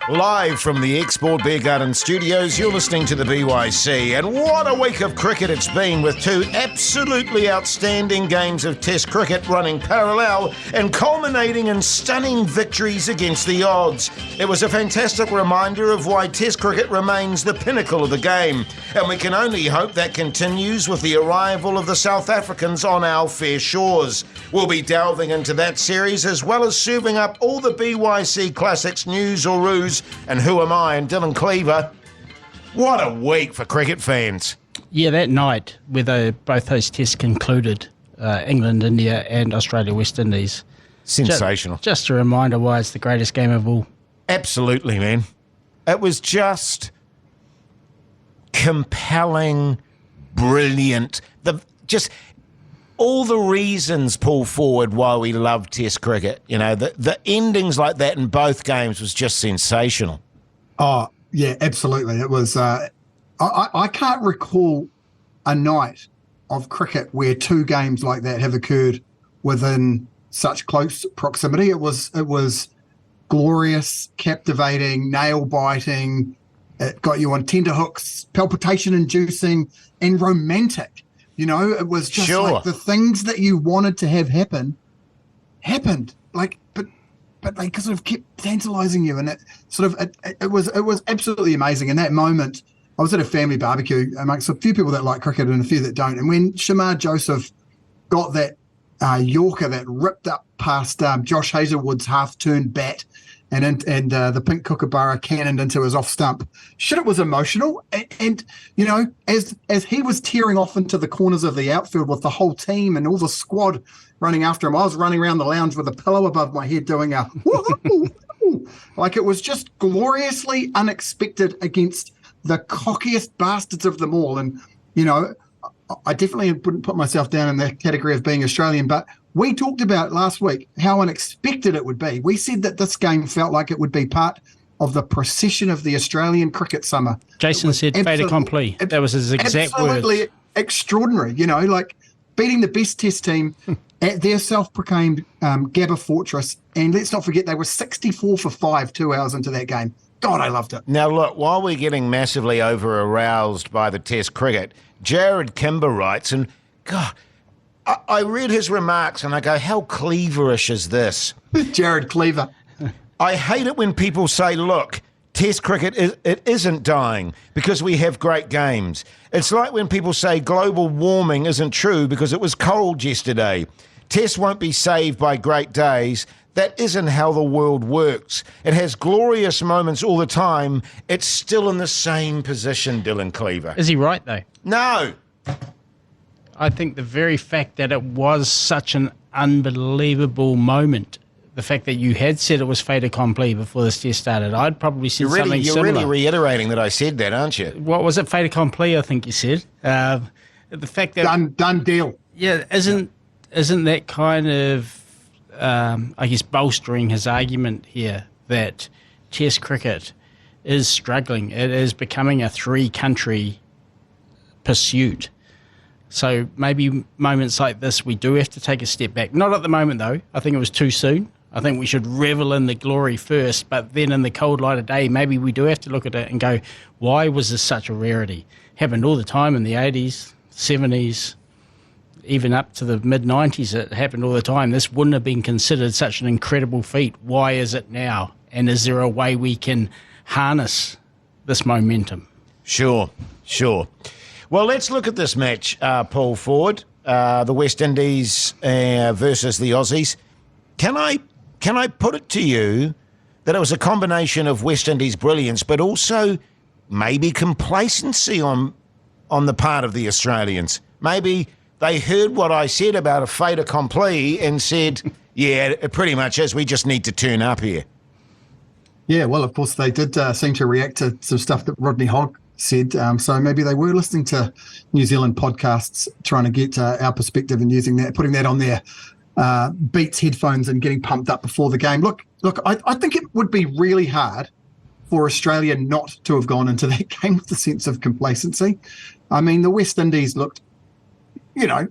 Live from the Export Beer Garden Studios, you're listening to the BYC, and what a week of cricket it's been, with two absolutely outstanding games of Test cricket running parallel and culminating in stunning victories against the odds. It was a fantastic reminder of why Test cricket remains the pinnacle of the game, and we can only hope that continues with the arrival of the South Africans on our fair shores. We'll be delving into that series as well as serving up all the BYC classics news or ruse. And who am I and Dylan Cleaver? What a week for cricket fans. Yeah, that night where both those tests concluded, England, India and Australia, West Indies. Sensational. Just a reminder why it's the greatest game of all. Absolutely, man. It was just compelling, brilliant. Just all the reasons, Paul Ford, why we love Test cricket. You know, the endings like that in both games was just sensational. Oh, yeah, absolutely. It was. I can't recall a night of cricket where two games like that have occurred within such close proximity. It was glorious, captivating, nail-biting. It got you on tenterhooks, palpitation-inducing, and romantic. You know, it was just like the things that you wanted to have happen happened. Like, but they sort of kept tantalizing you, and it was absolutely amazing. In that moment, I was at a family barbecue amongst a few people that like cricket and a few that don't. And when Shamar Joseph got that Yorker that ripped up past Josh Hazelwood's half-turned bat and the pink kookaburra cannoned into his off stump, shit, it was emotional. And you know, as he was tearing off into the corners of the outfield with the whole team and all the squad running after him, I was running around the lounge with a pillow above my head doing a woo-hoo. Like, it was just gloriously unexpected against the cockiest bastards of them all. And, you know, I definitely wouldn't put myself down in the category of being Australian, but we talked about last week how unexpected it would be. We said that this game felt like it would be part of the procession of the Australian cricket summer. Jason said fait accompli. That was his exact words. Absolutely extraordinary, you know, like beating the best Test team at their self-proclaimed Gabba Fortress. And let's not forget, they were 64 for 5 2 hours into that game. God, I loved it. Now, look, while we're getting massively over-aroused by the Test cricket, Jared Kimber writes, and God, I read his remarks and I go, how Cleaverish is this? Jared Cleaver. I hate it when people say, look, Test cricket, it isn't dying because we have great games. It's like when people say global warming isn't true because it was cold yesterday. Test won't be saved by great days. That isn't how the world works. It has glorious moments all the time. It's still in the same position, Dylan Cleaver. Is he right, though? No. I think the very fact that it was such an unbelievable moment, the fact that you had said it was fait accompli before this test started, I'd probably said something similar. You're really reiterating that I said that, aren't you? What was it, fait accompli, I think you said. The fact that... Done deal. Yeah, isn't that kind of, I guess, bolstering his argument here that Test cricket is struggling. It is becoming a three-country pursuit. So maybe moments like this, we do have to take a step back. Not at the moment, though. I think it was too soon. I think we should revel in the glory first, but then in the cold light of day, maybe we do have to look at it and go, why was this such a rarity? Happened all the time in the 80s, 70s, even up to the mid-90s. It happened all the time. This wouldn't have been considered such an incredible feat. Why is it now? And is there a way we can harness this momentum? Sure. Well, let's look at this match, Paul Ford, the West Indies versus the Aussies. Can I put it to you that it was a combination of West Indies' brilliance, but also maybe complacency on the part of the Australians? Maybe they heard what I said about a fait accompli and said, yeah, it pretty much is. We just need to turn up here. Yeah, well, of course, they did seem to react to some stuff that Rodney Hogg said. So maybe they were listening to New Zealand podcasts, trying to get our perspective and using that, putting that on their Beats headphones and getting pumped up before the game. Look, I think it would be really hard for Australia not to have gone into that game with a sense of complacency. I mean, the West Indies looked,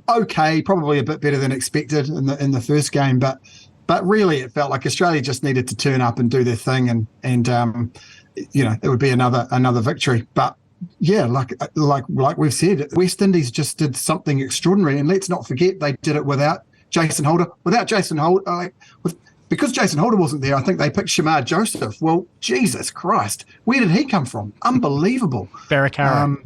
okay, probably a bit better than expected in the first game, but But really, it felt like Australia just needed to turn up and do their thing, and it would be another victory. But yeah, like we've said, West Indies just did something extraordinary, and let's not forget they did it without Jason Hoyte. Because Jason Hoyte wasn't there, I think they picked Shamar Joseph. Well, Jesus Christ, where did he come from? Unbelievable. Barakara.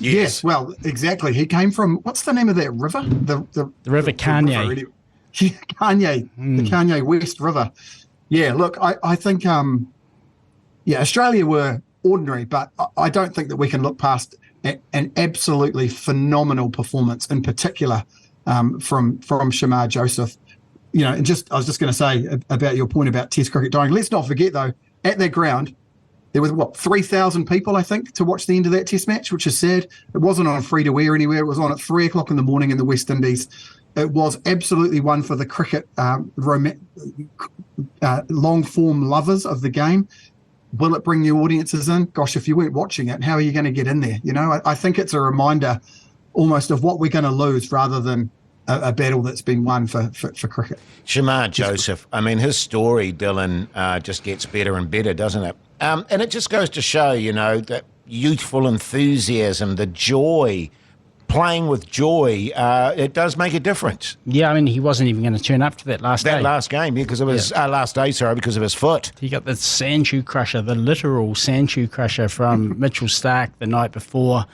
Yes, well, exactly. He came from, what's the name of that river? The River Kanye. Kanye, the Kanye West River. Yeah, look, I think, Australia were ordinary, but I don't think that we can look past an absolutely phenomenal performance, in particular from Shamar Joseph. I was just going to say about your point about Test cricket dying. Let's not forget, though, at that ground, there was, 3,000 people, I think, to watch the end of that Test match, which is sad. It wasn't on free-to-air anywhere. It was on at 3 o'clock in the morning in the West Indies. It was absolutely one for the cricket long-form lovers of the game. Will it bring new audiences in? Gosh, if you weren't watching it, how are you going to get in there? I think it's a reminder almost of what we're going to lose rather than a battle that's been won for cricket. Shamar Joseph, I mean, his story, Dylan, just gets better and better, doesn't it? And it just goes to show, that youthful enthusiasm, the joy, playing with joy, it does make a difference. Yeah, I mean, he wasn't even going to turn up to that last day. Last game, because of his last day, because of his foot. He got the sandshoe crusher, the literal sandshoe crusher from Mitchell Starc the night before,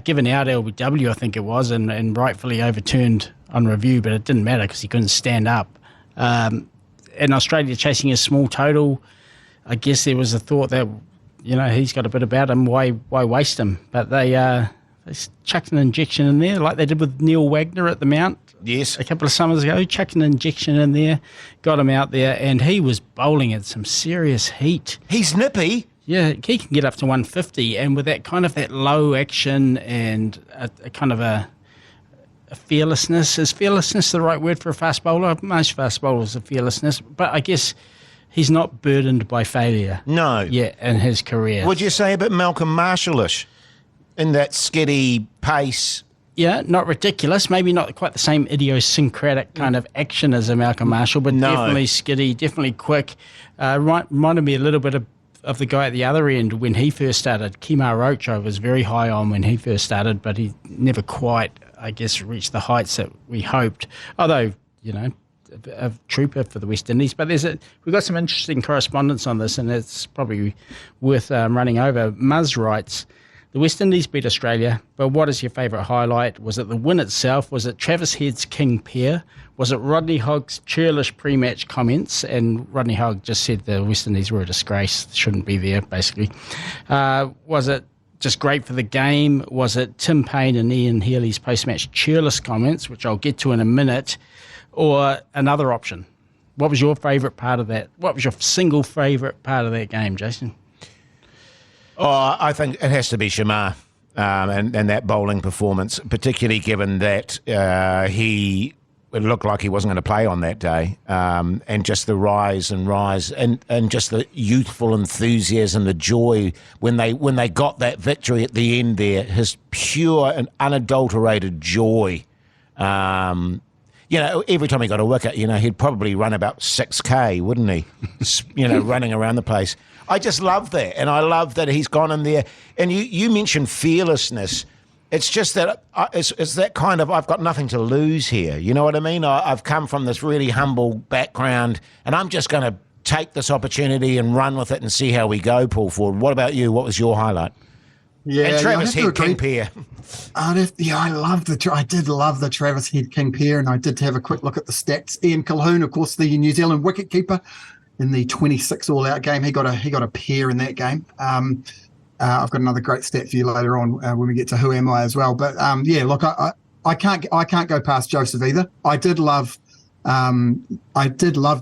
given out LBW, I think it was, and rightfully overturned on review, but it didn't matter because he couldn't stand up. And Australia chasing a small total, I guess there was a thought that, he's got a bit about him, why waste him? But they chucked an injection in there, like they did with Neil Wagner at the Mount. Yes. A couple of summers ago, chucked an injection in there, got him out there, and he was bowling at some serious heat. He's nippy. Yeah, he can get up to 150, and with that kind of that low action and a kind of a fearlessness. Is fearlessness the right word for a fast bowler? Most fast bowlers are fearlessness, but I guess he's not burdened by failure. No. Yeah, in his career. Would you say a bit Malcolm Marshallish in that skiddy pace? Yeah, not ridiculous. Maybe not quite the same idiosyncratic kind of action as a Malcolm Marshall, but definitely skiddy, definitely quick. Reminded me a little bit of the guy at the other end when he first started. Kemar Roach I was very high on when he first started, but he never quite, I guess, reached the heights that we hoped. Although, a trooper for the West Indies. But we've got some interesting correspondence on this, and it's probably worth running over. Muzz writes, the West Indies beat Australia, but what is your favourite highlight? Was it the win itself? Was it Travis Head's king pair? Was it Rodney Hogg's churlish pre-match comments? And Rodney Hogg just said the West Indies were a disgrace, shouldn't be there, basically. Was it just great for the game? Was it Tim Payne and Ian Healy's post-match cheerless comments, which I'll get to in a minute, or another option? What was your favourite part of that? What was your single favourite part of that game, Jason? Oh, I think it has to be Shamar and that bowling performance, particularly given that it looked like he wasn't going to play on that day, and just the rise and just the youthful enthusiasm, the joy when they got that victory at the end there, his pure and unadulterated joy. Every time he got a wicket, he'd probably run about 6K, wouldn't he? Running around the place. I just love that. And I love that he's gone in there. And you mentioned fearlessness. It's just that it's that kind of, I've got nothing to lose here. You know what I mean? I've come from this really humble background, and I'm just going to take this opportunity and run with it and see how we go, Paul Ford. What about you? What was your highlight? Yeah, and Travis Head King pair. I did love the Travis Head King pair, and I did have a quick look at the stats. Ian Colquhoun, of course, the New Zealand wicketkeeper in the 26 all-out game, he got a pair in that game. I've got another great stat for you later on when we get to Who Am I as well. But look, I can't go past Joseph either. I did love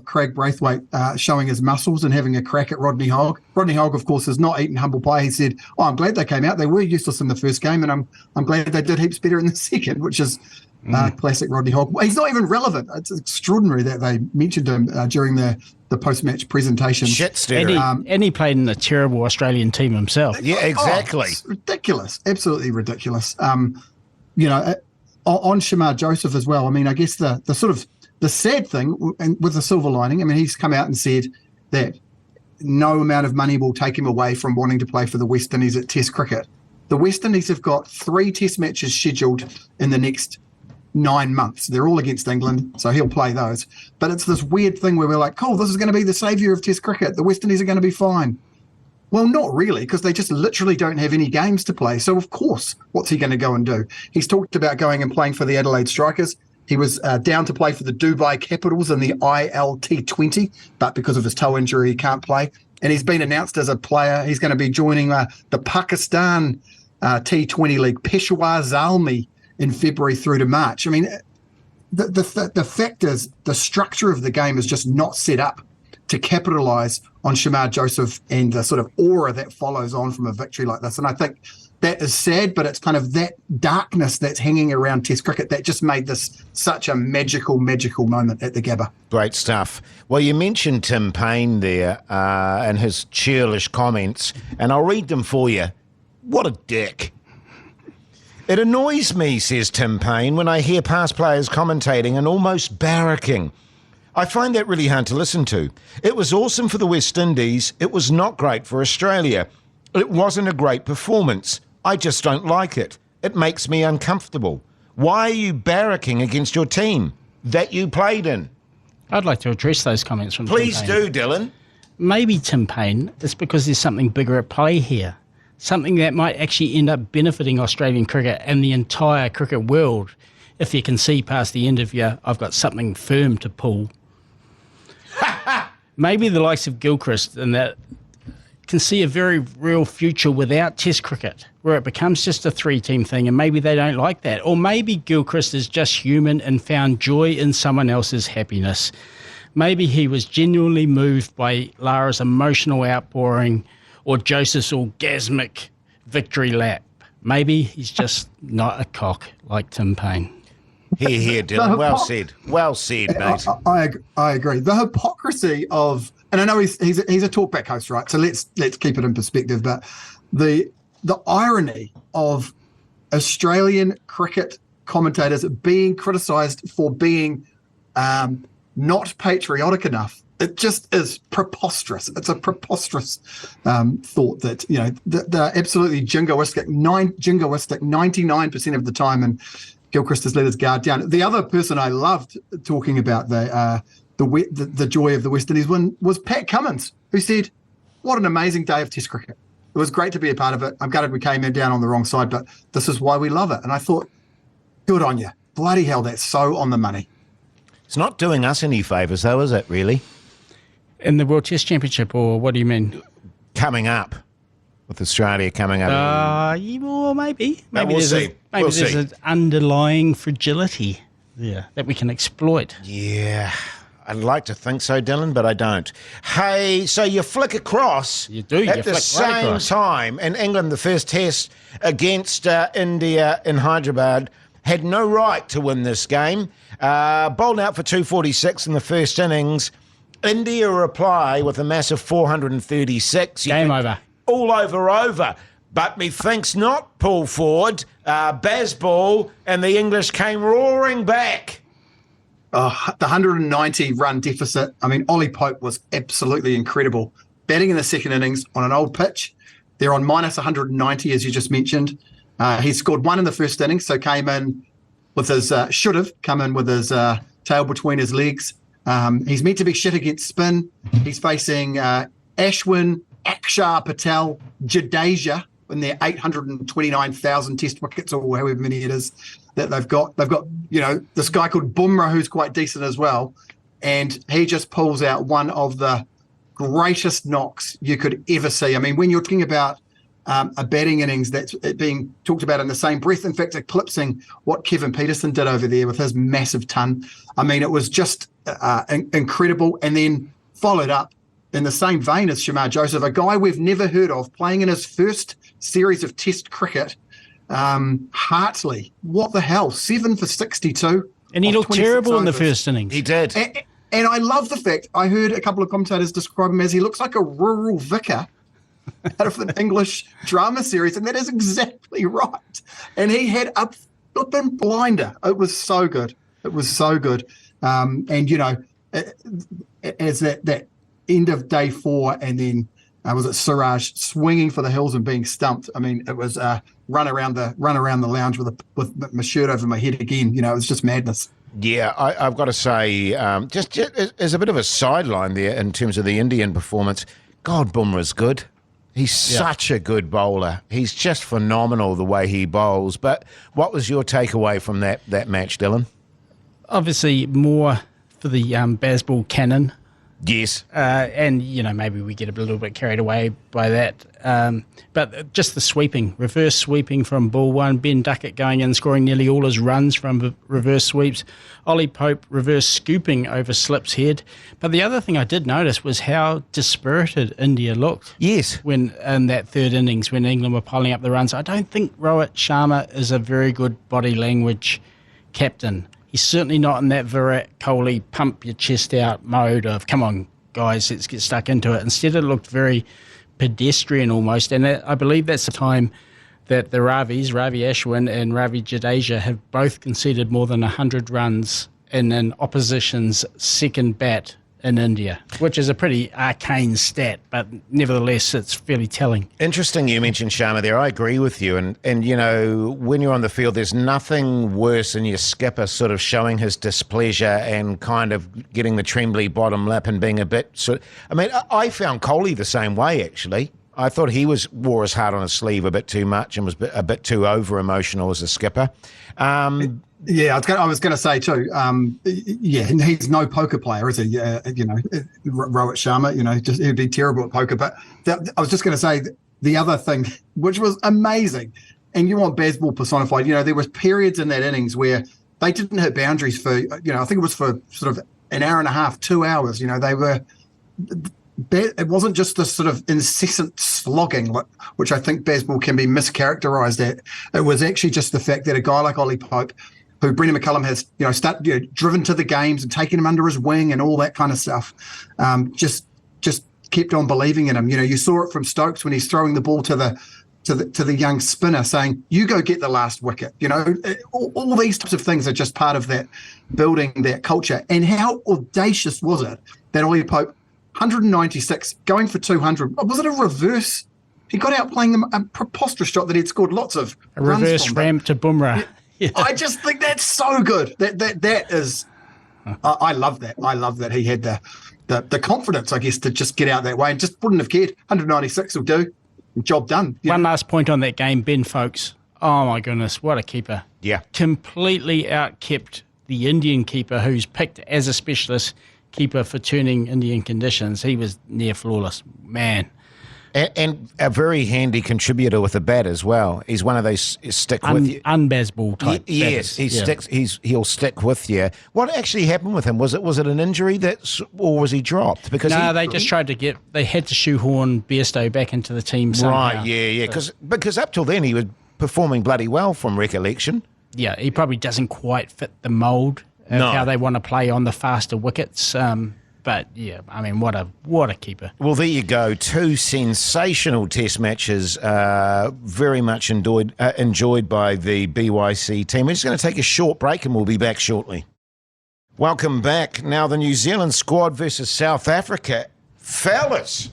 Craig Braithwaite showing his muscles and having a crack at Rodney Hogg. Rodney Hogg, of course, has not eaten humble pie. He said, I'm glad they came out. They were useless in the first game, and I'm glad they did heaps better in the second, which is classic Rodney Hogg. He's not even relevant. It's extraordinary that they mentioned him during the post-match presentation. And he played in a terrible Australian team himself. Yeah, exactly. It's ridiculous. Absolutely ridiculous. On Shamar Joseph as well, I mean, I guess the the sad thing, and with the silver lining, I mean, he's come out and said that no amount of money will take him away from wanting to play for the West Indies at Test cricket. The West Indies have got 3 Test matches scheduled in the next 9 months. They're all against England, so he'll play those. But it's this weird thing where we're like, cool, this is going to be the saviour of Test cricket. The West Indies are going to be fine. Well, not really, because they just literally don't have any games to play. So, of course, what's he going to go and do? He's talked about going and playing for the Adelaide Strikers. He was down to play for the Dubai Capitals in the ILT20, but because of his toe injury, he can't play. And he's been announced as a player. He's going to be joining the Pakistan T20 League, Peshawar Zalmi, in February through to March. I mean, the fact is the structure of the game is just not set up to capitalise on Shamar Joseph and the sort of aura that follows on from a victory like this. And I think that is sad, but it's kind of that darkness that's hanging around Test cricket that just made this such a magical, magical moment at the Gabba. Great stuff. Well, you mentioned Tim Payne there and his churlish comments, and I'll read them for you. What a dick. It annoys me, says Tim Payne, when I hear past players commentating and almost barracking. I find that really hard to listen to. It was awesome for the West Indies. It was not great for Australia. It wasn't a great performance. I just don't like it. It makes me uncomfortable. Why are you barracking against your team that you played in? I'd like to address those comments from Please Tim Payne. do, Dylan. Maybe, Tim Payne, it's because there's something bigger at play here. Something that might actually end up benefiting Australian cricket and the entire cricket world. If you can see past the end of your, I've got something firm to pull. Maybe the likes of Gilchrist and that can see a very real future without Test cricket, where it becomes just a 3-team thing, and maybe they don't like that. Or maybe Gilchrist is just human and found joy in someone else's happiness. Maybe he was genuinely moved by Lara's emotional outpouring or Joseph's orgasmic victory lap. Maybe he's just not a cock like Tim Payne. Here, Dylan. Well said. Well said, mate. I agree. The hypocrisy of, and I know he's a talkback host, right? So let's keep it in perspective. But the irony of Australian cricket commentators being criticised for being not patriotic enough, it just is preposterous. It's a preposterous thought that, you know, they're absolutely jingoistic 99% of the time, and Gilchrist has let his guard down. The other person I loved talking about the joy of the West Indies win was Pat Cummins, who said, "What an amazing day of Test cricket. It was great to be a part of it. I'm gutted we came down on the wrong side, but this is why we love it." And I thought, good on you. Bloody hell, that's so on the money. It's not doing us any favours, though, is it, really? In the World Test Championship, or what do you mean? Coming up, with Australia coming up. Well, maybe. We'll see. Maybe there's an underlying fragility there that we can exploit. Yeah, I'd like to think so, Dylan, but I don't. Hey, so you flick across You do, at you the flick same right across. time, and England, the first test against India in Hyderabad, had no right to win this game. Bowled out for 246 in the first innings. India reply with a massive 436. Game over. All over. But methinks not, Paul Ford. Bazball and the English came roaring back. The 190-run deficit. I mean, Ollie Pope was absolutely incredible. Batting in the second innings on an old pitch. They're on minus 190, as you just mentioned. He scored 1 in the first innings, so came in with his, should have come in with his tail between his legs. He's meant to be shit against spin. He's facing Ashwin, Akshar Patel, Jadeja in their 829,000 test wickets, or however many it is that they've got. They've got, you know, this guy called Bumrah, who's quite decent as well. And he just pulls out one of the greatest knocks you could ever see. I mean, when you're talking about a batting innings that's being talked about in the same breath, in fact, eclipsing what Kevin Peterson did over there with his massive ton. I mean, it was just incredible. And then followed up in the same vein as Shamar Joseph, a guy we've never heard of, playing in his first series of Test cricket. Hartley, what the hell, 7 for 62. And he looked terrible in the first innings. He did. And I love the fact, I heard a couple of commentators describe him as he looks like a rural vicar out of an English drama series, and that is exactly right. And he had a flipping blinder. It was so good. And, you know, as that end of day 4 and then was it Siraj swinging for the hills and being stumped. I mean, it was run around the lounge with my shirt over my head again. You know, it was just madness. Yeah, I've got to say, just as a bit of a sideline there in terms of the Indian performance, God, Bumrah's good. He's such a good bowler. He's just phenomenal the way he bowls. But what was your takeaway from that match, Dylan? Obviously, more for the Bazball cannon. Yes. And, you know, maybe we get a little bit carried away by that. But just the sweeping, reverse sweeping from ball 1, Ben Duckett going in, scoring nearly all his runs from reverse sweeps, Ollie Pope reverse scooping over Slip's head. But the other thing I did notice was how dispirited India looked. Yes. When in that third innings, when England were piling up the runs. I don't think Rohit Sharma is a very good body language captain. He's certainly not in that Virat Kohli pump your chest out mode of, come on, guys, let's get stuck into it. Instead, it looked very pedestrian almost. And I believe that's the time that the Ravis, Ravi Ashwin and Ravi Jadeja, have both conceded more than 100 runs in an opposition's second bat in India, which is a pretty arcane stat, but nevertheless, it's fairly telling. Interesting you mentioned Sharma there. I agree with you. And you know, when you're on the field, there's nothing worse than your skipper sort of showing his displeasure and kind of getting the trembly bottom lip and being a bit... I mean, I found Kohli the same way, actually. I thought he wore his heart on his sleeve a bit too much and was a bit too over-emotional as a skipper. Yeah, I was going to say too. Yeah, he's no poker player, is he? You know, Rohit Sharma. You know, he'd be terrible at poker. But I was just going to say the other thing, which was amazing, and you want Bazball personified. You know, there was periods in that innings where they didn't hit boundaries for. You know, I think it was for sort of an hour and a half, 2 hours. You know, they were. It wasn't just this sort of incessant slogging, which I think Bazball can be mischaracterised at. It was actually just the fact that a guy like Ollie Pope, who Brendan McCullum has, driven to the games and taken him under his wing and all that kind of stuff, just kept on believing in him. You know, you saw it from Stokes when he's throwing the ball to the young spinner, saying, "You go get the last wicket." You know, all these types of things are just part of that building that culture. And how audacious was it that Ollie Pope, 196, going for 200? Was it a reverse? He got out playing them a preposterous shot that he'd scored lots of a reverse ramp to Bumrah. Yeah. I just think that's so good. That is, I love that. I love that he had the confidence, I guess, to just get out that way and just wouldn't have cared. 196 will do. Job done. One last point on that game, Ben Folkes. Oh my goodness, what a keeper! Yeah, completely outkept the Indian keeper, who's picked as a specialist keeper for turning Indian conditions. He was near flawless, man. And a very handy contributor with a bat as well. He's one of those stick with you. Unbasball type. Yes, he'll stick with you. What actually happened with him? Was it an injury or was he dropped? Because they just tried to they had to shoehorn Bairstow back into the team somehow. Right, yeah. Because up till then he was performing bloody well from recollection. Yeah, he probably doesn't quite fit the mould of how they want to play on the faster wickets. But yeah, I mean, what a keeper. Well, there you go. 2 sensational test matches, very much enjoyed by the BYC team. We're just going to take a short break and we'll be back shortly. Welcome back. Now the New Zealand squad versus South Africa. Fellas,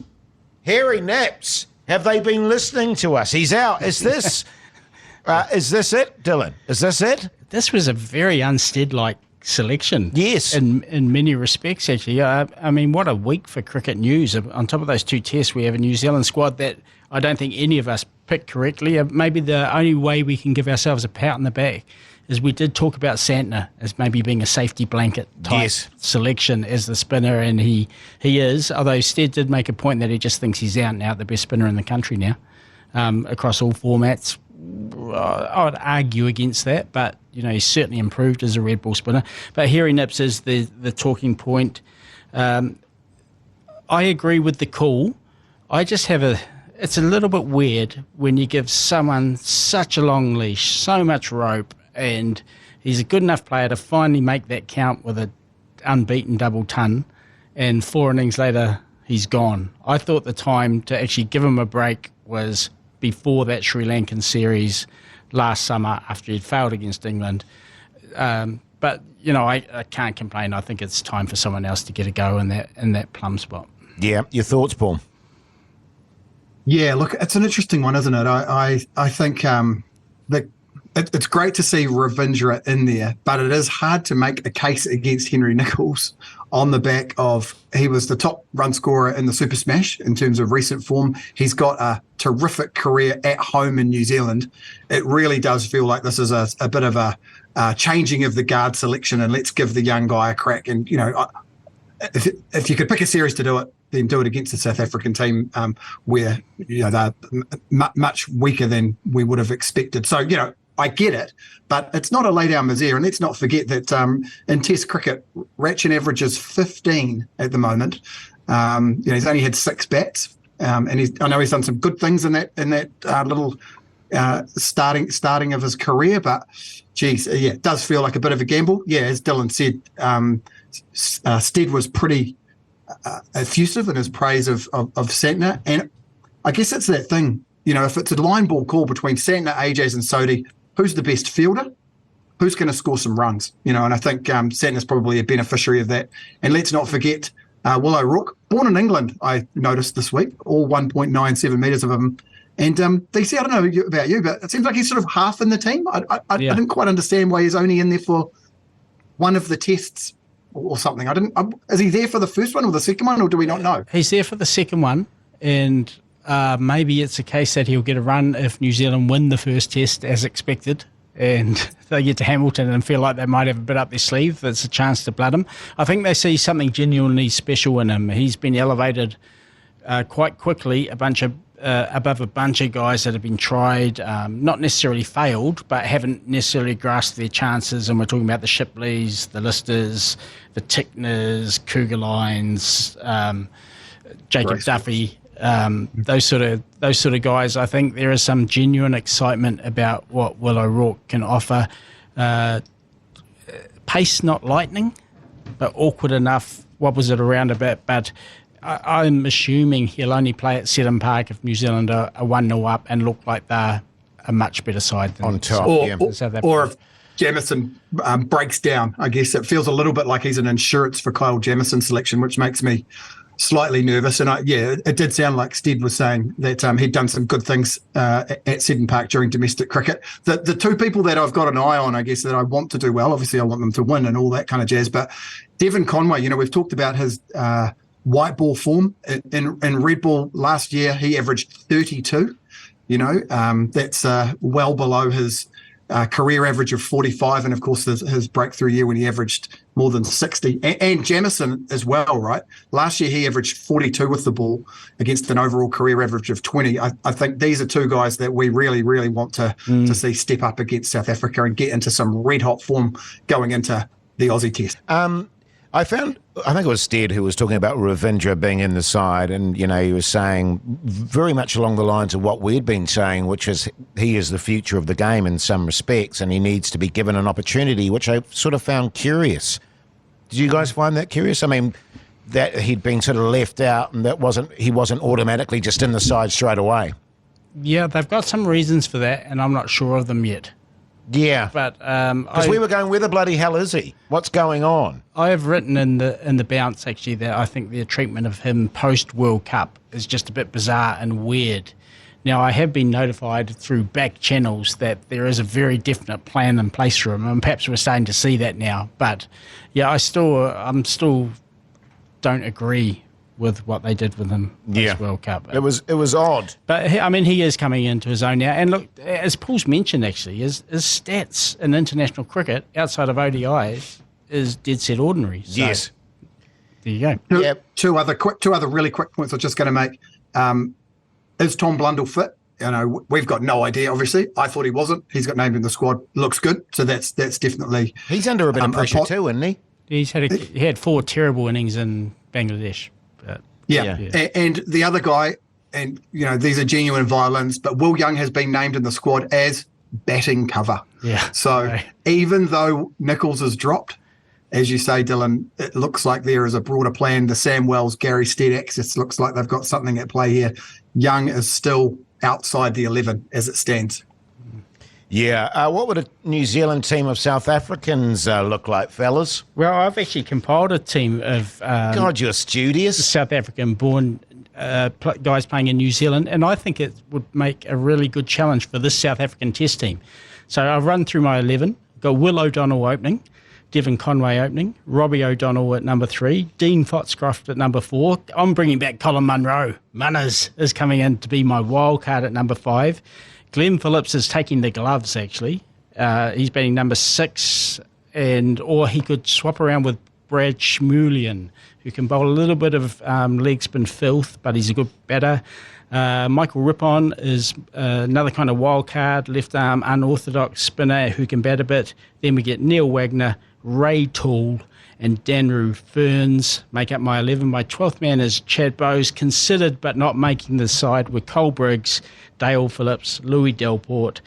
Harry Naps, have they been listening to us? He's out. Is this it, Dylan? Is this it? This was a very Unstead-like selection. Yes. In many respects, actually. I mean, what a week for cricket news. On top of those 2 tests, we have a New Zealand squad that I don't think any of us picked correctly. Maybe the only way we can give ourselves a pat on the back is we did talk about Santner as maybe being a safety blanket type selection as the spinner, and he is, although Stead did make a point that he just thinks he's out and out the best spinner in the country now, across all formats. I would argue against that, but you know, he's certainly improved as a red ball spinner. But Harry Nips is the talking point. I agree with the call. I just it's a little bit weird when you give someone such a long leash, so much rope, and he's a good enough player to finally make that count with an unbeaten double ton, and 4 innings later he's gone. I thought the time to actually give him a break was before that Sri Lankan series last summer after he'd failed against England. But, I can't complain. I think it's time for someone else to get a go in that plum spot. Yeah, your thoughts, Paul? Yeah, look, it's an interesting one, isn't it? I think that it's great to see Ravindra in there, but it is hard to make a case against Henry Nicholls on the back of he was the top run scorer in the Super Smash in terms of recent form. He's got a terrific career at home in New Zealand. It really does feel like this is a bit of a changing of the guard selection, and let's give the young guy a crack. And, if you could pick a series to do it, then do it against the South African team where, they're much weaker than we would have expected. So, I get it, but it's not a lay-down misère. And let's not forget that in Test cricket, Ratchin averages 15 at the moment. He's only had 6 bats, and I know he's done some good things in that little starting of his career. But, geez, it does feel like a bit of a gamble. Yeah, as Dylan said, Stead was pretty effusive in his praise of Santner, and I guess it's that thing. If it's a line ball call between Santner, AJs, and Sodhi, who's the best fielder? Who's going to score some runs? And I think Santner's probably a beneficiary of that. And let's not forget Will O'Rourke, born in England, I noticed this week, all 1.97 metres of him. And DC, I don't know about you, but it seems like he's sort of half in the team. I didn't quite understand why he's only in there for one of the tests or something. Is he there for the first one or the second one, or do we not know? He's there for the second one, and maybe it's a case that he'll get a run if New Zealand win the first test as expected, and they get to Hamilton and feel like they might have a bit up their sleeve. There's a chance to blood him. I think they see something genuinely special in him. He's been elevated quite quickly above a bunch of guys that have been tried, not necessarily failed, but haven't necessarily grasped their chances. And we're talking about the Shipleys, the Listers, the Tickners, Cougar Lines, Jacob Duffy. Those sort of guys. I think there is some genuine excitement about what Will O'Rourke can offer. Pace, not lightning, but awkward enough. Wobbles it around a bit, but I'm assuming he'll only play at Seddon Park if New Zealand are 1-0 up and look like they're a much better side than on top. Or if Jamieson breaks down, I guess it feels a little bit like he's an insurance for Kyle Jamieson selection, which makes me slightly nervous. And it did sound like Stead was saying that he'd done some good things at Seddon Park during domestic cricket. The two people that I've got an eye on, I guess, that I want to do well, obviously I want them to win and all that kind of jazz, but Devon Conway, we've talked about his white ball form. In red ball last year, he averaged 32. That's well below his career average of 45, and of course his breakthrough year when he averaged more than 60. And Jamieson as well, right? Last year he averaged 42 with the ball against an overall career average of 20. I think these are two guys that we really, really want to see step up against South Africa and get into some red hot form going into the Aussie Test. I think it was Stead who was talking about Ravindra being in the side, and, he was saying very much along the lines of what we'd been saying, which is he is the future of the game in some respects, and he needs to be given an opportunity, which I sort of found curious. Did you guys find that curious? I mean, that he'd been sort of left out and he wasn't automatically just in the side straight away. Yeah, they've got some reasons for that, and I'm not sure of them yet. Yeah, but because we were going, where the bloody hell is he? What's going on? I have written in the bounce actually that I think the treatment of him post World Cup is just a bit bizarre and weird. Now, I have been notified through back channels that there is a very definite plan in place for him, and perhaps we're starting to see that now. But yeah, I'm still don't agree with what they did with him this World Cup. It was odd. But, I mean, he is coming into his own now. And look, as Paul's mentioned, actually, his stats in international cricket outside of ODIs is dead set ordinary. So, yes. There you go. Two other really quick points I'm just going to make. Is Tom Blundell fit? We've got no idea, obviously. I thought he wasn't. He's got named in the squad. Looks good. So that's definitely... He's under a bit of pressure too, isn't he? He had 4 terrible innings in Bangladesh. Yeah. And the other guy, and these are genuine violins, but Will Young has been named in the squad as batting cover. Yeah. So even though Nicholls has dropped, as you say, Dylan, it looks like there is a broader plan. The Sam Wells, Gary Stead axis looks like they've got something at play here. Young is still outside the 11 as it stands. Yeah. What would a New Zealand team of South Africans look like, fellas? Well, I've actually compiled a team of God, you're studious. South African-born guys playing in New Zealand, and I think it would make a really good challenge for this South African Test team. So I've run through my 11. Got Will O'Donnell opening, Devon Conway opening, Robbie O'Donnell at number 3, Dean Foxcroft at number 4. I'm bringing back Colin Munro. Munners is coming in to be my wild card at number 5. Glenn Phillips is taking the gloves, actually. He's batting number 6, or he could swap around with Brad Schmulian, who can bowl a little bit of leg spin filth, but he's a good batter. Michael Rippon is another kind of wild card, left arm unorthodox spinner who can bat a bit. Then we get Neil Wagner, Ray Toole, and Danru Ferns make up my 11. My 12th man is Chad Bowes, considered but not making the side, with Cole Briggs, Dale Phillips, Louis Delport,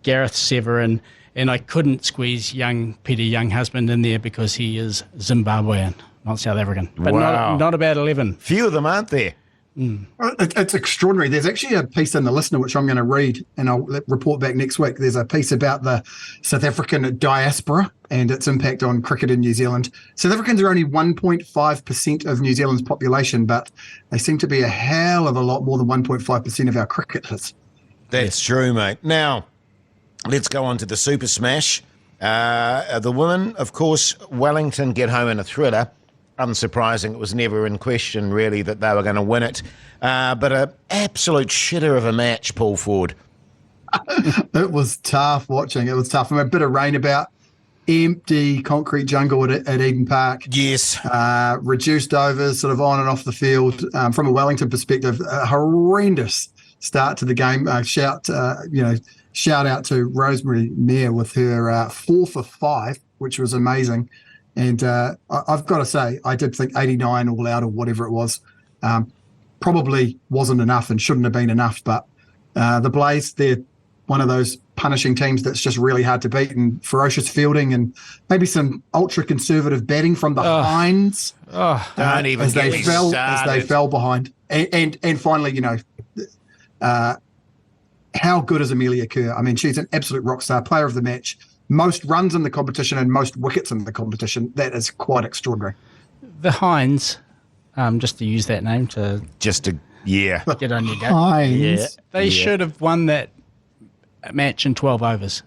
Gareth Severin, and I couldn't squeeze young Peter Younghusband in there because he is Zimbabwean, not South African. But wow. not about 11. Few of them, aren't there? It's extraordinary. There's actually a piece in the Listener which I'm going to read, and I'll report back next week. There's a piece about the South African diaspora and its impact on cricket in New Zealand. South Africans are only 1.5% of New Zealand's population, but they seem to be a hell of a lot more than 1.5% of our cricketers. That's true, mate. Now, let's go on to the Super Smash. The women, of course, Wellington get home in a thriller. Unsurprising, it was never in question, really, that they were going to win it. But an absolute shitter of a match, Paul Ford. It was tough watching. It was tough. A bit of rain about, empty concrete jungle at Eden Park. Yes. Reduced overs, sort of on and off the field. From a Wellington perspective, a horrendous start to the game. Shout out to Rosemary Mayer with her 4 for 5, which was amazing. And I've got to say, I did think 89 all out or whatever it was probably wasn't enough and shouldn't have been enough. But the Blaze, they're one of those punishing teams that's just really hard to beat, and ferocious fielding and maybe some ultra-conservative batting from the Hinds Don't even as get they me fell started. as they fell behind. And finally, how good is Amelia Kerr? I mean, she's an absolute rock star, player of the match. Most runs in the competition and most wickets in the competition. That is quite extraordinary. The Hinds, just to use that name to Just to, yeah. get on your go. Hinds. Yeah. They should have won that match in 12 overs.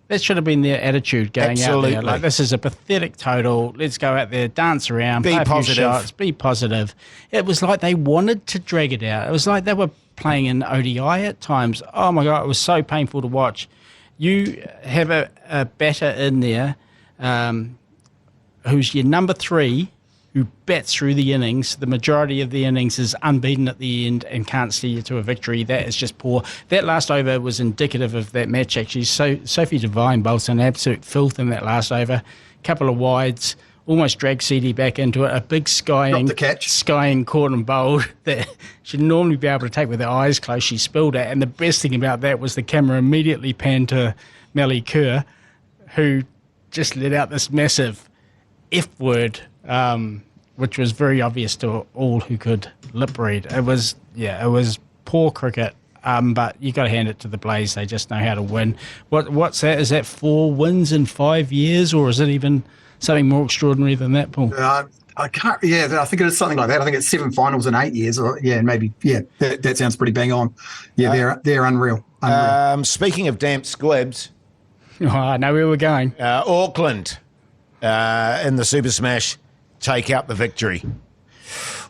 That should have been their attitude going out Absolutely. there. Like, this is a pathetic total. Let's go out there, dance around, Be play a few positive. shots, be positive. It was like they wanted to drag it out. It was like they were playing in ODI at times. Oh, my God, it was so painful to watch. You have a batter in there who's your number 3, who bats through the innings. The majority of the innings is unbeaten at the end and can't steer you to a victory. That is just poor. That last over was indicative of that match, actually. So Sophie Devine bowled an absolute filth in that last over. Couple of wides, almost dragged CD back into it. A big Dropped the catch. skying caught and bowled that she'd normally be able to take with her eyes closed. She spilled it. And the best thing about that was the camera immediately panned to Melly Kerr, who just let out this massive F word, which was very obvious to all who could lip read. It was poor cricket, but you got to hand it to the Blaze. They just know how to win. What's that? Is that 4 wins in 5 years, or is it even something more extraordinary than that, Paul? I can't. Yeah, I think it is something like that. I think it's 7 finals in 8 years. Or maybe. Yeah, that sounds pretty bang on. Yeah, they're unreal. Speaking of damp squibs, Oh, I know where we're going. Auckland in the Super Smash take out the victory.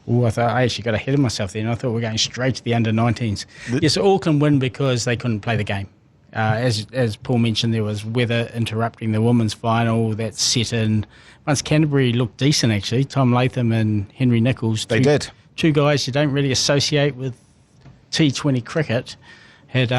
Oh, I actually got ahead of myself then. I thought we were going straight to the under-19s. Yes, Auckland win because they couldn't play the game. As Paul mentioned, there was weather interrupting the women's final. That set in. Once Canterbury looked decent, actually. Tom Latham and Henry Nichols. They did. 2 guys you don't really associate with T20 cricket had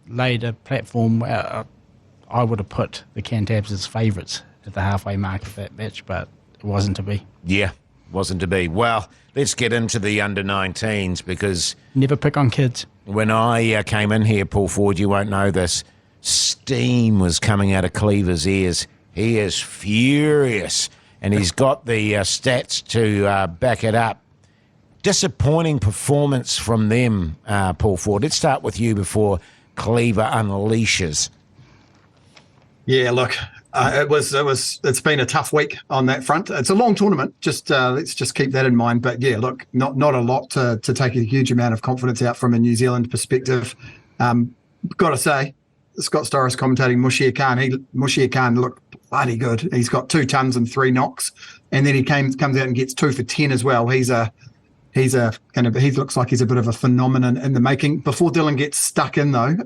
laid a platform. I would have put the Cantabs as favourites at the halfway mark of that match, but it wasn't to be. Yeah, wasn't to be. Well, let's get into the under-19s, because Never pick on kids. when I came in here, Paul Ford, you won't know this, steam was coming out of Cleaver's ears. He is furious, and he's got the stats to back it up. Disappointing performance from them, Paul Ford. Let's start with you before Cleaver unleashes. Yeah, look, it's been a tough week on that front. It's a long tournament. Let's just keep that in mind. But yeah, look, not a lot to take a huge amount of confidence out from a New Zealand perspective. Got to say, Scott Storris commentating Mushir Khan looked bloody good. He's got 2 tons and 3 knocks, and then he comes out and gets 2 for 10 as well. He looks like he's a bit of a phenomenon in the making. Before Dylan gets stuck in though,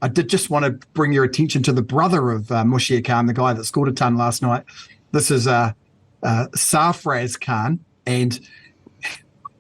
I did just want to bring your attention to the brother of Mushir Khan, the guy that scored a ton last night. This is Sarfraz Khan, and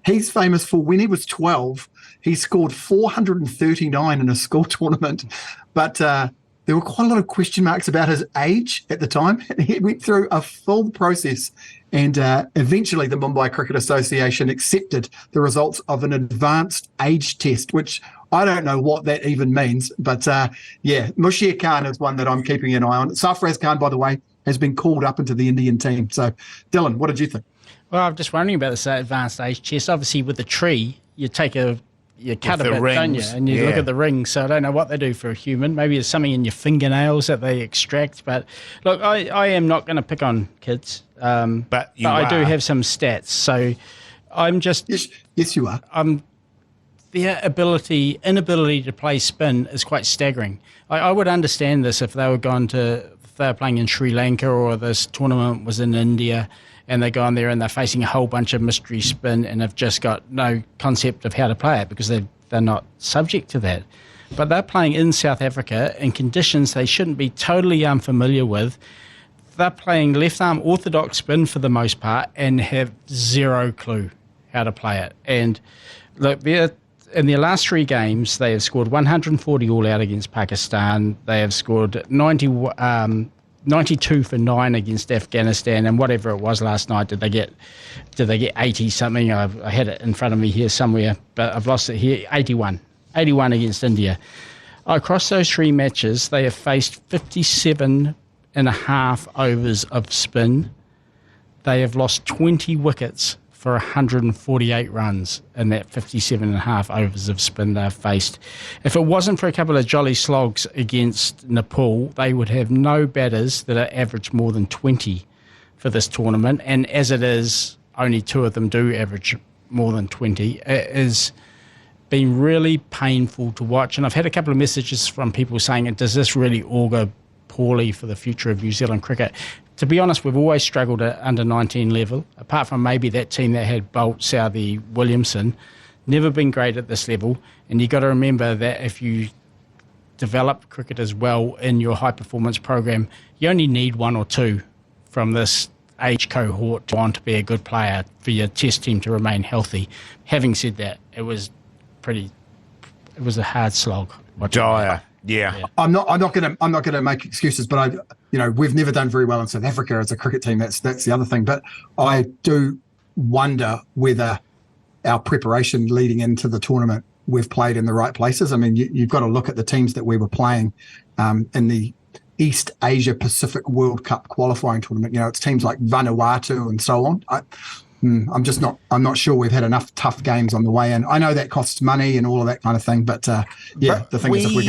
he's famous for when he was 12, he scored 439 in a school tournament, but there were quite a lot of question marks about his age at the time. He went through a full process, and eventually the Mumbai Cricket Association accepted the results of an advanced age test, which I don't know what that even means. But Mushir Khan is one that I'm keeping an eye on. Sarfraz Khan, by the way, has been called up into the Indian team. So, Dylan, what did you think? Well, I'm just wondering about this advanced age test. Obviously, with the tree, you cut a bit, don't you? And you look at the rings. So I don't know what they do for a human. Maybe there's something in your fingernails that they extract. But look, I am not going to pick on kids. But I do have some stats. So I'm just... Yes, you are. Their inability to play spin is quite staggering. I would understand this if they were playing in Sri Lanka, or this tournament was in India, and they go on there and they're facing a whole bunch of mystery spin and have just got no concept of how to play it because they're not subject to that. But they're playing in South Africa in conditions they shouldn't be totally unfamiliar with. They're playing left-arm orthodox spin for the most part and have zero clue how to play it. And look, in their last 3 games, they have scored 140 all out against Pakistan. They have scored 92 for 9 against Afghanistan, and whatever it was last night, did they get 80 something? I had it in front of me here somewhere, but I've lost it here. 81 against India. Across those 3 matches, they have faced 57.5 overs of spin. They have lost 20 wickets for 148 runs in that 57.5 overs of spin they've faced. If it wasn't for a couple of jolly slogs against Nepal, they would have no batters that are average more than 20 for this tournament. And as it is, only 2 of them do average more than 20. It has been really painful to watch. And I've had a couple of messages from people saying, does this really augur poorly for the future of New Zealand cricket? To be honest, we've always struggled at under 19 level, apart from maybe that team that had Bolt, Southey, Williamson. Never been great at this level. And you've got to remember that if you develop cricket as well in your high-performance program, you only need 1 or 2 from this age cohort to want to be a good player for your test team to remain healthy. Having said that, it was a hard slog. Dire. Yeah. I'm not going to make excuses, but we've never done very well in South Africa as a cricket team. That's the other thing. But I do wonder whether our preparation leading into the tournament, we've played in the right places. I mean, you've got to look at the teams that we were playing in the East Asia Pacific World Cup qualifying tournament. It's teams like Vanuatu and so on. I'm not sure we've had enough tough games on the way in. I know that costs money and all of that kind of thing, but the thing is, if we're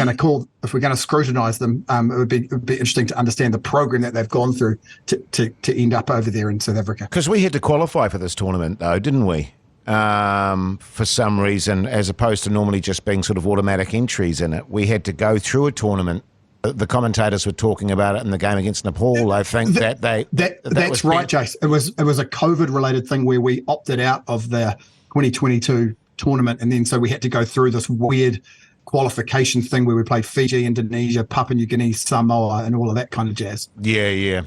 going to scrutinise them, it would be interesting to understand the program that they've gone through to end up over there in South Africa. Because we had to qualify for this tournament, though, didn't we? For some reason, as opposed to normally just being sort of automatic entries in it, we had to go through a tournament. The commentators were talking about it in the game against Nepal. I think that's right, Jace. It was a COVID-related thing where we opted out of the 2022 tournament, and then so we had to go through this weird qualification thing where we played Fiji, Indonesia, Papua New Guinea, Samoa, and all of that kind of jazz. Yeah.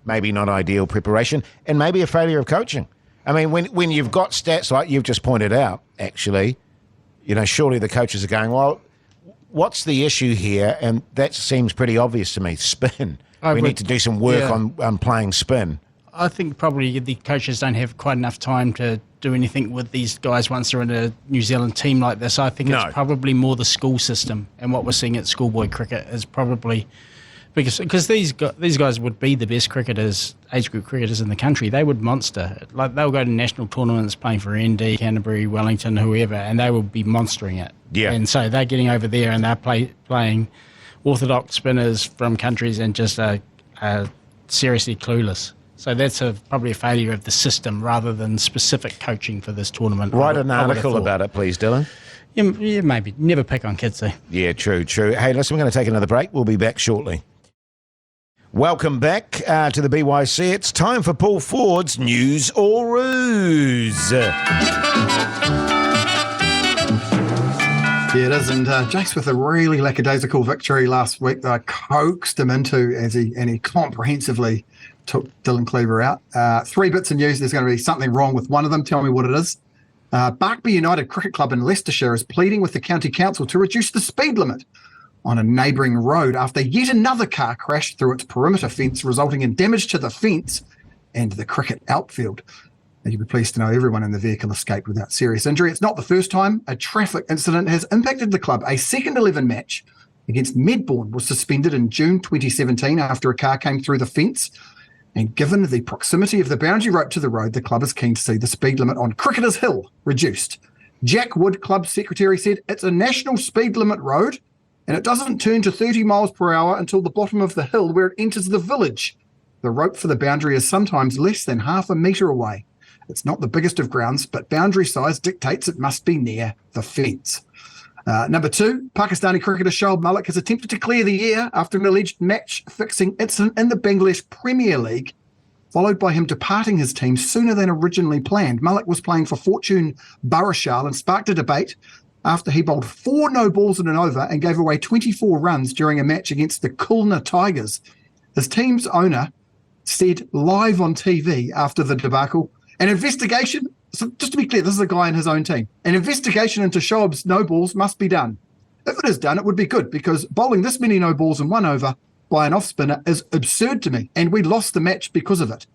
Maybe not ideal preparation, and maybe a failure of coaching. I mean, when you've got stats like you've just pointed out, actually, surely the coaches are going, well, what's the issue here? And that seems pretty obvious to me. Spin. We need to do some work on playing spin. I think probably the coaches don't have quite enough time to do anything with these guys once they're in a New Zealand team like this. I think it's probably more the school system, and what we're seeing at schoolboy cricket is probably because these guys would be the best cricketers, age group cricketers in the country. They would monster. Like they'll go to national tournaments playing for ND, Canterbury, Wellington, whoever, and they will be monstering it. Yeah. And so they're getting over there and they're playing orthodox spinners from countries and just are seriously clueless. So that's probably a failure of the system rather than specific coaching for this tournament. Write an article about it, please, Dylan. Yeah, maybe. Never pick on kids, though. Yeah, true. Hey, listen, we're going to take another break. We'll be back shortly. Welcome back to the BYC. It's time for Paul Ford's News or Ruse. Yeah, it is. And Jace, with a really lackadaisical victory last week that I coaxed him into and he comprehensively took Dylan Cleaver out. 3 bits of news. There's going to be something wrong with one of them. Tell me what it is. Barkby United Cricket Club in Leicestershire is pleading with the county council to reduce the speed limit on a neighbouring road after yet another car crashed through its perimeter fence, resulting in damage to the fence and the cricket outfield. And you'll be pleased to know everyone in the vehicle escaped without serious injury. It's not the first time a traffic incident has impacted the club. A second 11 match against Medbourne was suspended in June 2017 after a car came through the fence. And given the proximity of the boundary rope to the road, the club is keen to see the speed limit on Cricketers Hill reduced. Jack Wood, club secretary, said it's a national speed limit road and it doesn't turn to 30 miles per hour until the bottom of the hill where it enters the village. The rope for the boundary is sometimes less than half a metre away. It's not the biggest of grounds, but boundary size dictates it must be near the fence. Number 2, Pakistani cricketer Shoaib Malik has attempted to clear the air after an alleged match-fixing incident in the Bangladesh Premier League, followed by him departing his team sooner than originally planned. Malik was playing for Fortune Barishal and sparked a debate after he bowled 4 no-balls in an over and gave away 24 runs during a match against the Khulna Tigers. His team's owner said live on TV after the debacle, an investigation, so just to be clear, this is a guy in his own team, an investigation into Shoaib's no-balls must be done. If it is done, it would be good because bowling this many no-balls in one over by an off-spinner is absurd to me, and we lost the match because of it.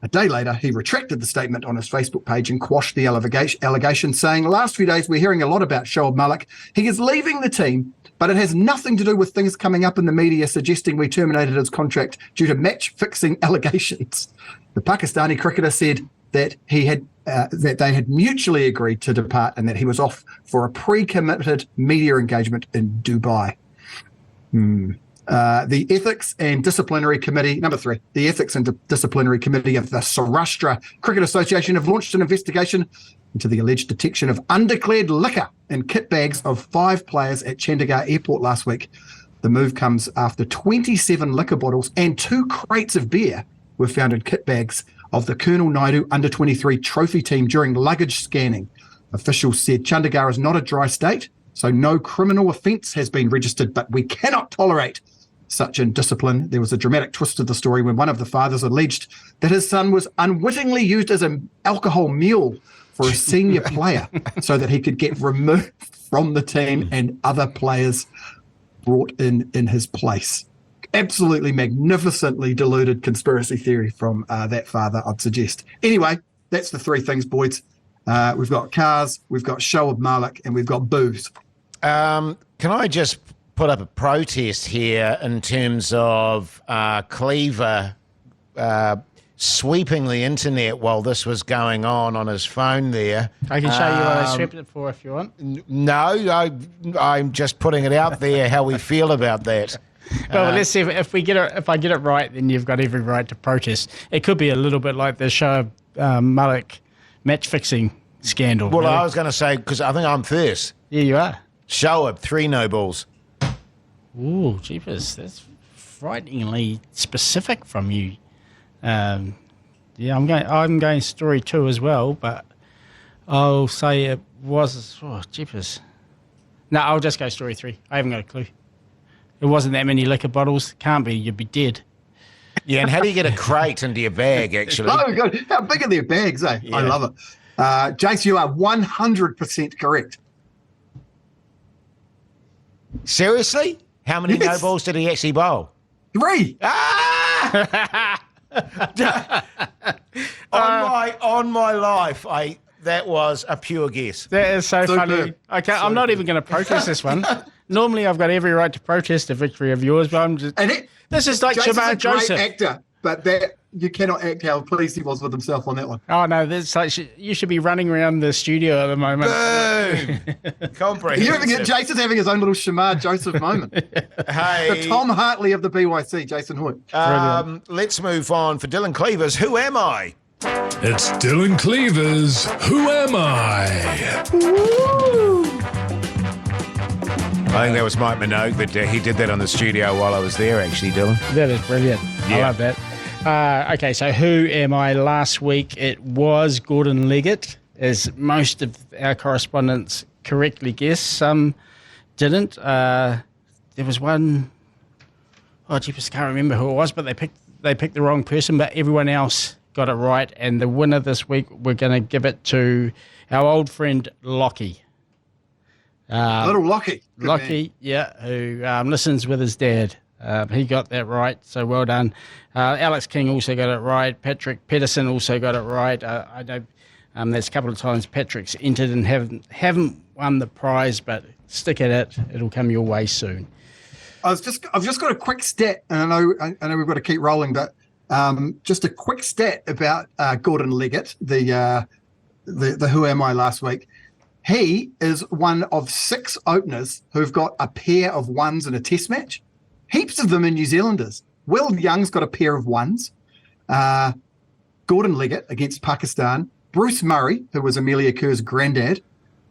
A day later, he retracted the statement on his Facebook page and quashed the allegation, saying, last few days we're hearing a lot about Shoaib Malik. He is leaving the team, but it has nothing to do with things coming up in the media suggesting we terminated his contract due to match-fixing allegations. The Pakistani cricketer said that they had mutually agreed to depart and that he was off for a pre-committed media engagement in Dubai. The Ethics and Disciplinary Committee, number 3, the Ethics and Disciplinary Committee of the Saurashtra Cricket Association have launched an investigation into the alleged detection of undeclared liquor in kit bags of 5 players at Chandigarh Airport last week. The move comes after 27 liquor bottles and 2 crates of beer were found in kit bags of the Colonel Naidu under-23 trophy team during luggage scanning. Officials said Chandigarh is not a dry state, so no criminal offence has been registered, but we cannot tolerate such indiscipline. There was a dramatic twist to the story when one of the fathers alleged that his son was unwittingly used as an alcohol mule for a senior player so that he could get removed from the team and other players brought in his place. Absolutely magnificently deluded conspiracy theory from that father, I'd suggest. Anyway, that's the 3 things, boys. We've got cars, we've got Shoaib Malik, and we've got booze. Can I just put up a protest here in terms of Cleaver sweeping the internet while this was going on his phone there? I can show you what I swept it for if you want. No, I'm just putting it out there how we feel about that. Well, let's see if I get it right, then you've got every right to protest. It could be a little bit like the Shoaib Malik match fixing scandal. Well, really. I was going to say, because I think I'm first. Yeah, you are. Shoaib, 3 no balls. Ooh, jeepers, that's frighteningly specific from you. Yeah, I'm going story 2 as well, but I'll say it was. Oh, jeepers. No, I'll just go story 3. I haven't got a clue. It wasn't that many liquor bottles. Can't be. You'd be dead. Yeah, and how do you get a crate into your bag, actually? Oh, God. How big are their bags, eh? Yeah. I love it. Jace, you are 100% correct. Seriously? How many no balls did he actually bowl? 3. On my life, that was a pure guess. That is so funny. Good. Okay, I'm not even going to protest this one. Normally, I've got every right to protest a victory of yours, but I'm just. This is like Jason's Shamar a Joseph. great actor. but that you cannot act how pleased he was with himself on that one. Oh no, that's like you should be running around the studio at the moment. Boom! Comprehensive. Jason's having his own little Shamar Joseph moment. Hey, The Tom Hartley of the BYC, Jason Hoyte. Let's move on for Dylan Cleaver's Who Am I? It's Dylan Cleaver's Who Am I? Woo! I think that was Mike Minogue, but he did that on the studio while I was there, actually, Dylan. That is brilliant. Yeah. I love that. Okay, so who am I? Last week it was Gordon Leggett, as most of our correspondents correctly guessed. Some didn't. There was one, I just can't remember who it was, but they picked the wrong person, but everyone else got it right. And the winner this week, we're going to give it to our old friend Lockie. Little Lockie. Good Lockie, man. yeah, who listens with his dad. He got that right, so well done. Alex King also got it right. Patrick Pedersen also got it right. I know there's a couple of times Patrick's entered and haven't won the prize, but stick at it. It'll come your way soon. I've just got a quick stat, and I know we've got to keep rolling, but just a quick stat about Gordon Leggett, the Who Am I last week. He is one of 6 openers who've got a pair of ones in a test match. Heaps of them in New Zealanders. Will Young's got a pair of ones. Gordon Leggett against Pakistan. Bruce Murray, who was Amelia Kerr's granddad,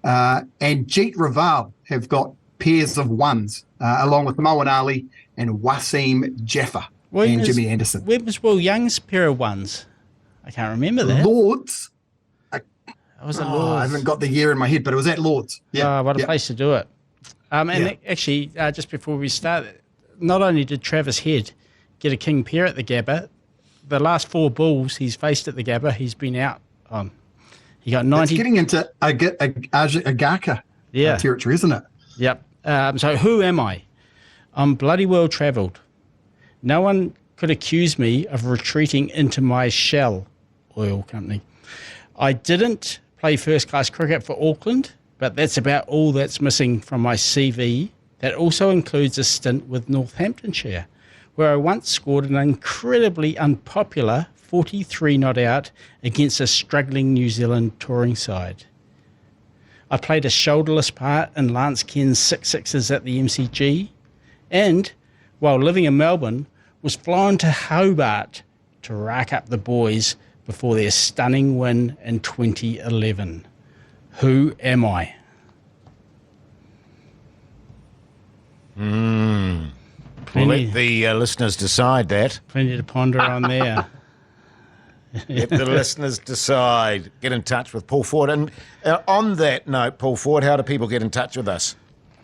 and Jeet Raval have got pairs of ones, along with Moeen Ali and Wasim Jaffer and Jimmy Anderson. Where was Will Young's pair of ones? I can't remember that. Lords. Was it I Lords? haven't got the year in my head, but it was at Lords. Yeah. What a place to do it. Actually, just before we start, not only did Travis Head get a king pair at the Gabba, the last 4 bulls he's faced at the Gabba, he's been out on. He got 90. It's getting into Agaka territory, isn't it? Yep. So who am I? I'm bloody well travelled. No one could accuse me of retreating into my Shell oil company. I didn't play first-class cricket for Auckland, but that's about all that's missing from my CV. That also includes a stint with Northamptonshire, where I once scored an incredibly unpopular 43 not out against a struggling New Zealand touring side. I played a shoulderless part in Lance Ken's 6-6s at the MCG, and while living in Melbourne, was flown to Hobart to rack up the boys before their stunning win in 2011. Who am I? We'll let the listeners decide that. Plenty to ponder on there. Let the listeners decide. Get in touch with Paul Ford. And on that note, Paul Ford, how do people get in touch with us?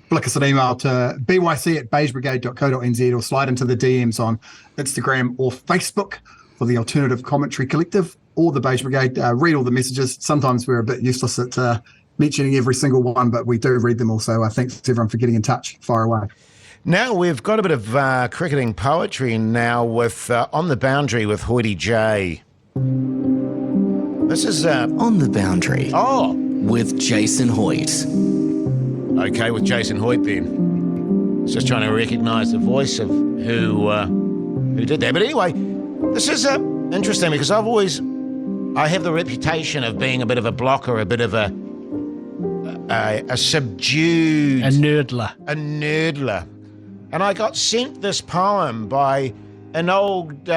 Flick us an email to byc@beigebrigade.co.nz or slide into the DMs on Instagram or Facebook for the Alternative Commentary Collective or the Beige Brigade. Read all the messages. Sometimes we're a bit useless at mentioning every single one, but we do read them also. Thanks to everyone for getting in touch. Fire away. Now we've got a bit of cricketing poetry now with On the Boundary with Hoyte J. This is... On the Boundary. Oh! With Jason Hoyte. Okay, with Jason Hoyte then. Just trying to recognise the voice of who did that. But anyway, this is interesting because I have the reputation of being a bit of a blocker, a bit of a subdued... A nerdler. A nerdler. And I got sent this poem by an old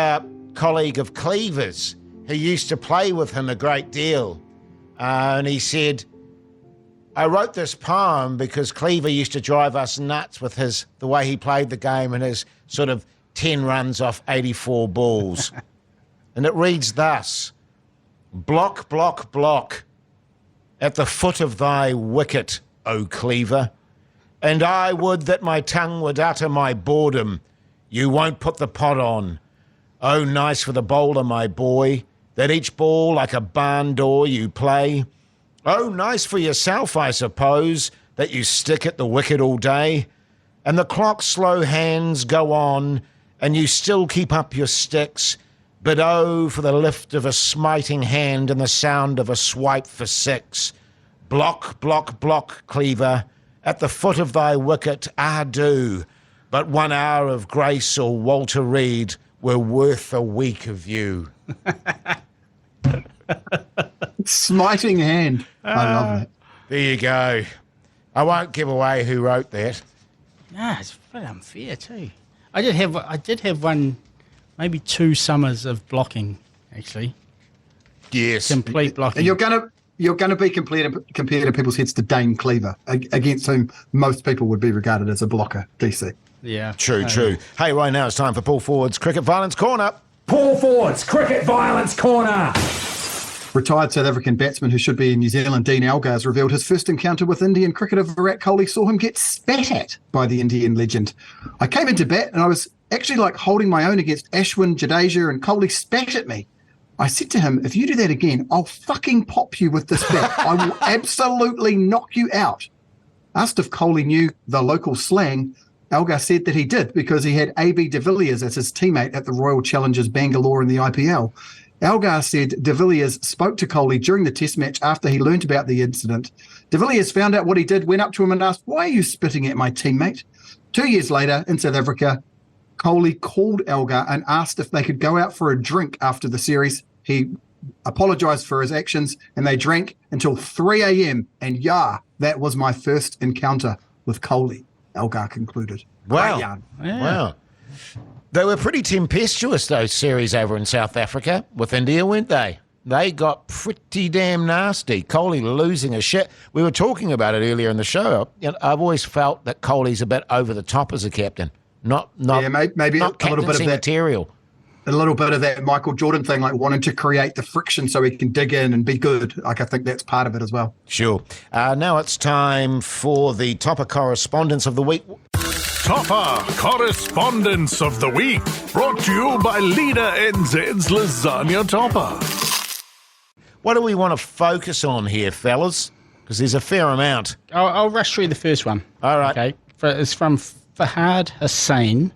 colleague of Cleaver's who used to play with him a great deal. And he said, I wrote this poem because Cleaver used to drive us nuts with the way he played the game and his sort of 10 runs off 84 balls. And it reads thus: block, block, block, at the foot of thy wicket, O Cleaver, and I would that my tongue would utter my boredom. You won't put the pot on. Oh, nice for the bowler, my boy, that each ball like a barn door you play. Oh, nice for yourself, I suppose, that you stick at the wicket all day, and the clock's slow hands go on, and you still keep up your sticks. But oh, for the lift of a smiting hand and the sound of a swipe for 6. Block, block, block, Cleaver, at the foot of thy wicket, do. But 1 hour of grace or Walter Reed were worth a week of you. Smiting hand. I love that. There you go. I won't give away who wrote that. Nah, it's very unfair too. I did have one, maybe 2 summers of blocking, actually. Yes. Complete blocking. And you're gonna be compared in people's heads to Dane Cleaver, against whom most people would be regarded as a blocker, DC. Yeah. True. Hey, right now it's time for Paul Ford's Cricket Violence Corner. Paul Ford's Cricket Violence Corner. Retired South African batsman who should be in New Zealand, Dean Elgar, has revealed his first encounter with Indian cricketer Virat Kohli saw him get spat at by the Indian legend. I came into bat and I was actually like holding my own against Ashwin, Jadeja, and Kohli spat at me. I said to him, if you do that again, I'll fucking pop you with this bat. I will absolutely knock you out. Asked if Kohli knew the local slang, Elgar said that he did because he had AB de Villiers as his teammate at the Royal Challengers Bangalore in the IPL. Elgar said de Villiers spoke to Kohli during the test match after he learnt about the incident. De Villiers found out what he did, went up to him and asked, why are you spitting at my teammate? 2 years later, in South Africa, Kohli called Elgar and asked if they could go out for a drink after the series. He apologised for his actions and they drank until 3 a.m. And that was my first encounter with Kohli, Elgar concluded. Wow. Great yarn. Yeah. Wow. They were pretty tempestuous, those series over in South Africa with India, weren't they? They got pretty damn nasty. Kohli losing a shit. We were talking about it earlier in the show. You know, I've always felt that Kohli's a bit over the top as a captain. Not maybe not a little bit of that material. A little bit of that Michael Jordan thing, like wanting to create the friction so he can dig in and be good. Like, I think that's part of it as well. Sure. Now it's time for the Toppa Correspondence of the Week. Toppa Correspondence of the Week, brought to you by Leader NZ's Lasagna Toppa. What do we want to focus on here, fellas? Because there's a fair amount. I'll rush through the first one. All right. Okay. It's from Fahad Hussain,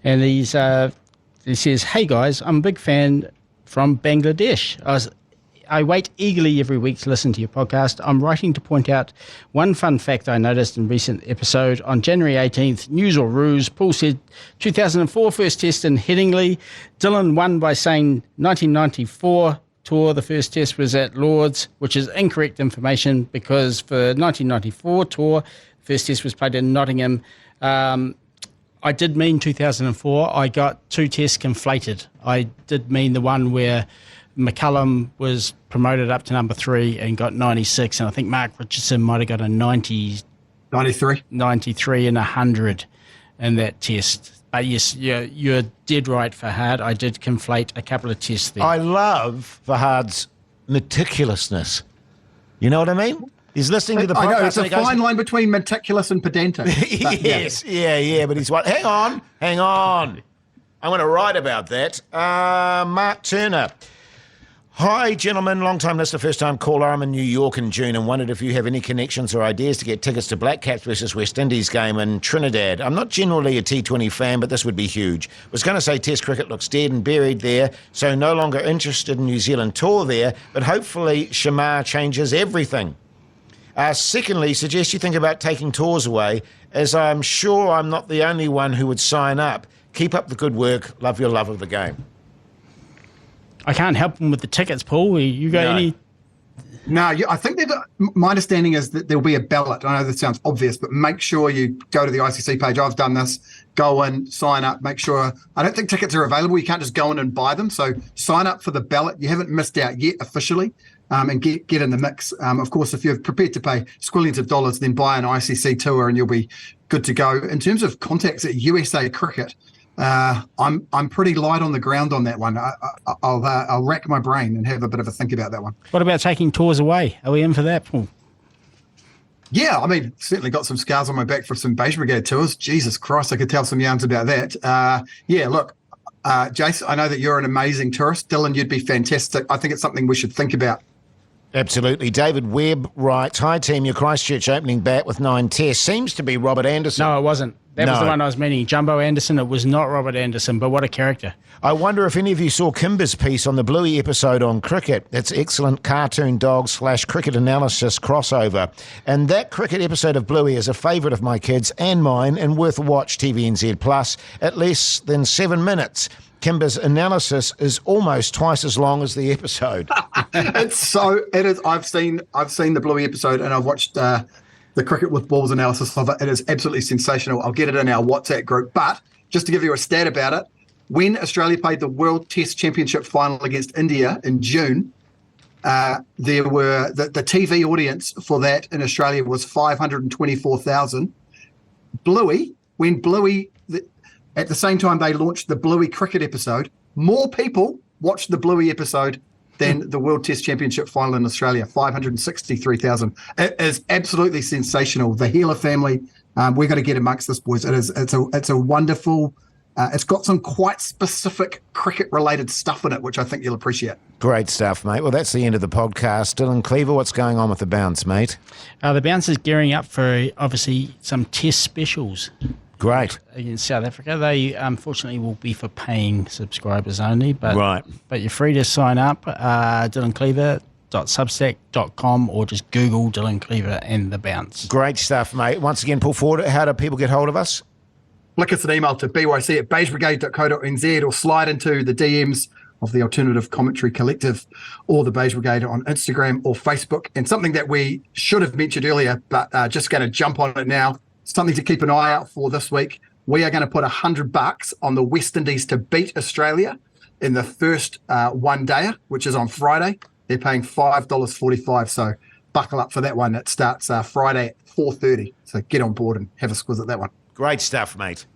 and he says, hey guys, I'm a big fan from Bangladesh. I wait eagerly every week to listen to your podcast. I'm writing to point out one fun fact I noticed in a recent episode. On January 18th, News or Ruse, Paul said 2004 first test in Headingley. Dylan won by saying 1994 tour, the first test was at Lord's, which is incorrect information because for 1994 tour, first test was played in Nottingham. I did mean 2004. I got 2 tests conflated. I did mean the one where McCullum was promoted up to number 3 and got 96, and I think Mark Richardson might have got a 93 and 100 in that test. But yes, you're dead right, Fahad. I did conflate a couple of tests there. I love Fahad's meticulousness. You know what I mean? He's listening to the podcast. I know, it's a and he goes, fine line between meticulous and pedantic. Yes, yeah, but he's what? Hang on. I'm going to write about that. Mark Turner. Hi, gentlemen. Long-time listener, first-time caller. I'm in New York in June and wondered if you have any connections or ideas to get tickets to Black Caps versus West Indies game in Trinidad. I'm not generally a T20 fan, but this would be huge. Was going to say Test cricket looks dead and buried there, so no longer interested in New Zealand tour there, but hopefully Shamar changes everything. Secondly, suggest you think about taking tours away, as I'm sure I'm not the only one who would sign up. Keep up the good work. Love your love of the game. I can't help him with the tickets, Paul. You got any? No, I think that my understanding is that there'll be a ballot. I know this sounds obvious, but make sure you go to the ICC page. I've done this. Go in, sign up, make sure. I don't think tickets are available. You can't just go in and buy them. So sign up for the ballot. You haven't missed out yet officially, and get in the mix. Of course, if you're prepared to pay squillions of dollars, then buy an ICC tour and you'll be good to go. In terms of contacts at USA Cricket, I'm pretty light on the ground on that one. I'll rack my brain and have a bit of a think about that one. What about taking tours away? Are we in for that, Paul? Yeah, I mean, certainly got some scars on my back for some Beige Brigade tours. Jesus Christ, I could tell some yarns about that. Yeah, look, Jace, I know that you're an amazing tourist. Dylan, you'd be fantastic. I think it's something we should think about. Absolutely. David Webb writes, hi team, your Christchurch opening bat with 9 tests seems to be Robert Anderson. No, it wasn't. That was No. the one I was meaning. Jumbo Anderson. It was not Robert Anderson, but what a character. I wonder if any of you saw Kimber's piece on the Bluey episode on cricket. It's excellent cartoon dog / cricket analysis crossover. And that cricket episode of Bluey is a favourite of my kids and mine and worth a watch, TVNZ Plus, at less than 7 minutes. Kimber's analysis is almost twice as long as the episode. It is. I've seen the Bluey episode and I've watched the Cricket with Balls analysis of it. It is absolutely sensational. I'll get it in our WhatsApp group. But just to give you a stat about it, when Australia played the World Test Championship final against India in June, there were the TV audience for that in Australia was 524,000. At the same time they launched the Bluey cricket episode, more people watched the Bluey episode than the World Test Championship final in Australia, 563,000. It is absolutely sensational. The Healer family, we're going to get amongst this, boys. It's a wonderful. It's got some quite specific cricket-related stuff in it, which I think you'll appreciate. Great stuff, mate. Well, that's the end of the podcast. Dylan Cleaver, what's going on with the Bounce, mate? The Bounce is gearing up for, obviously, some test specials. Great. Against South Africa. They, unfortunately, will be for paying subscribers only. But, right. But you're free to sign up, dylancleaver.substack.com, or just Google Dylan Cleaver and the Bounce. Great stuff, mate. Once again, Paul Ford, how do people get hold of us? Flick us an email to byc@beigebrigade.co.nz or slide into the DMs of the Alternative Commentary Collective or the Beige Brigade on Instagram or Facebook. And something that we should have mentioned earlier, but just going to jump on it now, something to keep an eye out for this week. We are going to put $100 on the West Indies to beat Australia in the first one-dayer, which is on Friday. They're paying $5.45, so buckle up for that one. It starts Friday at 4:30, so get on board and have a squiz at that one. Great stuff, mate.